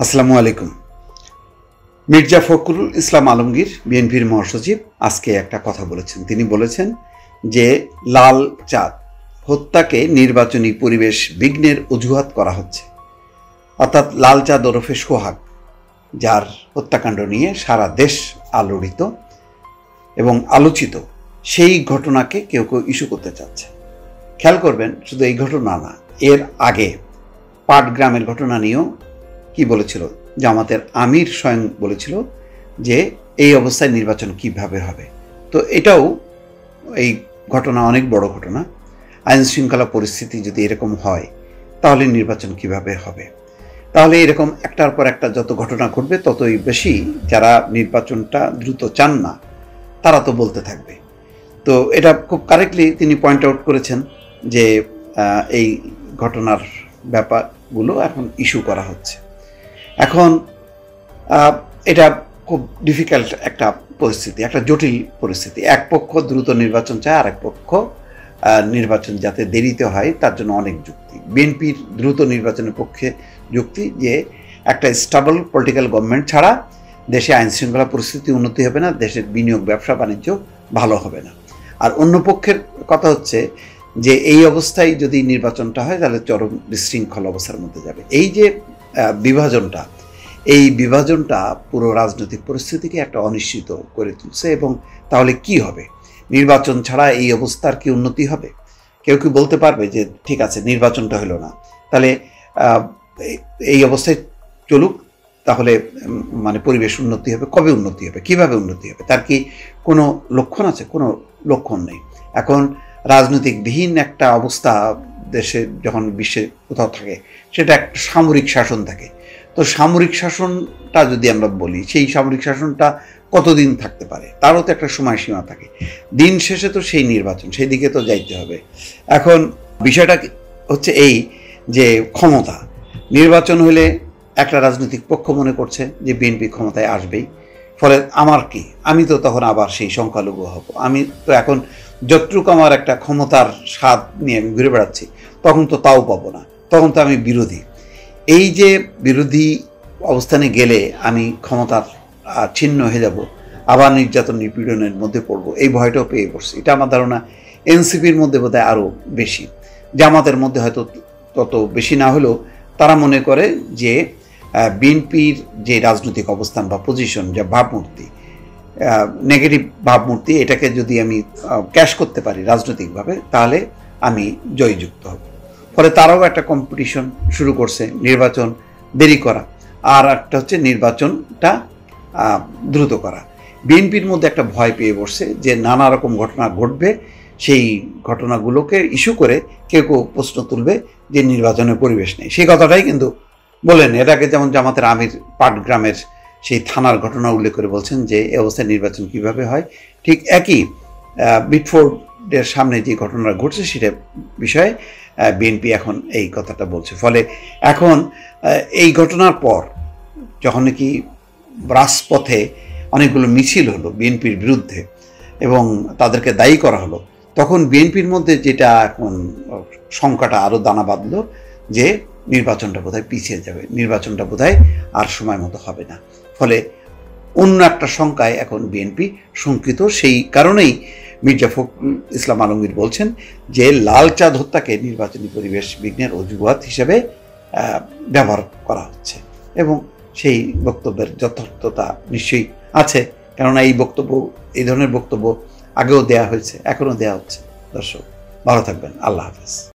আসসালামু আলাইকুম। মির্জা ফখরুল ইসলাম আলমগীর বিএনপির মহাসচিব আজকে একটা কথা বলেছেন। তিনি বলেছেন যে লাল চাঁদ হত্যাকে নির্বাচনী পরিবেশ বিঘ্নের অজুহাত করা হচ্ছে। অর্থাৎ লাল চাঁদ ওরফে সোহাগ, যার হত্যাকাণ্ড নিয়ে সারা দেশ আলোড়িত এবং আলোচিত, সেই ঘটনাকে কেউ কেউ ইস্যু করতে চাচ্ছে। খেয়াল করবেন, শুধু এই ঘটনা না, এর আগে পাটগ্রামের ঘটনা নিয়েও কি বলেছিল, জামাতের আমির স্বয়ং বলেছিল যে এই অবস্থায় নির্বাচন কিভাবে হবে। তো এটাও এই ঘটনা অনেক বড় ঘটনা। আইন শৃঙ্খলা পরিস্থিতি যদি এরকম হয় তাহলে নির্বাচন কিভাবে হবে? তাহলে এরকম একটার পর একটা যত ঘটনা ঘটবে ততই বেশি যারা নির্বাচনটা দ্রুত চান না তারা তো বলতে থাকবে। তো এটা খুব কারেক্টলি তিনি পয়েন্ট আউট করেছেন যে এই ঘটনার ব্যাপারগুলো এখন ইস্যু করা হচ্ছে। এখন এটা খুব ডিফিকাল্ট একটা পরিস্থিতি, একটা জটিল পরিস্থিতি। এক পক্ষ দ্রুত নির্বাচন চায়, আর এক পক্ষ নির্বাচন যাতে দেরিতে হয় তার জন্য অনেক যুক্তি। বিএনপির দ্রুত নির্বাচনের পক্ষে যুক্তি যে একটা স্টেবল পলিটিক্যাল গভর্নমেন্ট ছাড়া দেশে আইন শৃঙ্খলা পরিস্থিতি উন্নতি হবে না, দেশের বিনিয়োগ ব্যবসা বাণিজ্য ভালো হবে না। আর অন্য পক্ষের কথা হচ্ছে যে এই অবস্থায় যদি নির্বাচনটা হয় তাহলে চরম বিশৃঙ্খল অবস্থার মধ্যে যাবে। এই যে এই বিভাজনটা পুরো রাজনৈতিক পরিস্থিতিকে একটা অনিশ্চিত করে তুলছে। এবং তাহলে কি হবে? নির্বাচন ছাড়া এই অবস্থার কি উন্নতি হবে? কেউ কি বলতে পারবে যে ঠিক আছে, নির্বাচনটা হলো না, তাহলে এই অবস্থায় চলুক, তাহলে মানে পরিবেশ উন্নতি হবে? কবে উন্নতি হবে? কিভাবে উন্নতি হবে? তার কি কোনো লক্ষণ আছে? কোনো লক্ষণ নেই। এখন রাজনৈতিকবিহীন একটা অবস্থা দেশে যখন বিশ্বে কোথাও থাকে, সেটা একটা সামরিক শাসন থাকে। তো সামরিক শাসনটা যদি আমরা বলি, সেই সামরিক শাসনটা কতদিন থাকতে পারে? তারও তো একটা সময়সীমা থাকে। দিন শেষে তো সেই নির্বাচন, সেই দিকে তো যাইতে হবে। এখন বিষয়টা হচ্ছে এই যে ক্ষমতা, নির্বাচন হলে একটা রাজনৈতিক পক্ষ মনে করছে যে বিএনপি ক্ষমতায় আসবেই, ফলে আমার কি, আমি তো তখন আবার সেই সংখ্যালঘু হব। আমি তো এখন যতটুকু আমার একটা ক্ষমতার স্বাদ নিয়ে আমি ঘুরে বেড়াচ্ছি, তখন তো তাও পাবো না, তখন তো আমি বিরোধী। এই যে বিরোধী অবস্থানে গেলে আমি ক্ষমতার ছিন্ন হয়ে যাব, আবার নির্যাতন নিপীড়নের মধ্যে পড়বো, এই ভয়টাও পেয়ে পড়ছি। এটা আমার ধারণা এনসিপির মধ্যে বোধহয় আরও বেশি, জামাতের মধ্যে হয়তো তত বেশি না হলেও তারা মনে করে যে বিএনপির যে রাজনৈতিক অবস্থান বা পজিশন, যা ভাবমূর্তি, নেগেটিভ ভাবমূর্তি, এটাকে যদি আমি ক্যাশ করতে পারি রাজনৈতিকভাবে, তাহলে আমি জয়যুক্ত হব। ফলে তারাও একটা কম্পিটিশন শুরু করছে, নির্বাচন দেরি করা, আর একটা হচ্ছে নির্বাচনটা দ্রুত করা। বিএনপির মধ্যে একটা ভয় পেয়ে বসছে যে নানা রকম ঘটনা ঘটবে, সেই ঘটনাগুলোকে ইস্যু করে কেউ কেউ প্রশ্ন তুলবে যে নির্বাচনের পরিবেশ নেই। সেই কথাটাই কিন্তু বলেন। এর আগে যেমন জামাতের আমির পাটগ্রামের সেই থানার ঘটনা উল্লেখ করে বলছেন যে এই অবস্থায় নির্বাচন কিভাবে হয়, ঠিক একই বিটফোর্ডের সামনে যে ঘটনা ঘটছে সেটা বিষয়ে বিএনপি এখন এই কথাটা বলছে। ফলে এখন এই ঘটনার পর যখন নাকি রাজপথে অনেকগুলো মিছিল হলো বিএনপির বিরুদ্ধে এবং তাদেরকে দায়ী করা হলো, তখন বিএনপির মধ্যে যেটা এখন শঙ্কাটা আরও দানা বাঁধলো যে নির্বাচনটা বোধহয় পিছিয়ে যাবে, নির্বাচনটা বোধহয় আর সময় মতো হবে না। ফলে অন্য একটা শঙ্কায় এখন বিএনপি শঙ্কিত। সেই কারণেই মির্জা ফখরুল ইসলাম আলমগীর বলছেন যে লাল চাঁদ হত্যাকে নির্বাচনী পরিবেশ বিঘ্নের অজুহাত হিসেবে ব্যবহার করা হচ্ছে। এবং সেই বক্তব্যের যথার্থতা নিশ্চয়ই আছে, কেননা এই ধরনের বক্তব্য আগেও দেয়া হয়েছে, এখনও দেয়া হচ্ছে। দর্শক ভালো থাকবেন, আল্লাহ হাফেজ।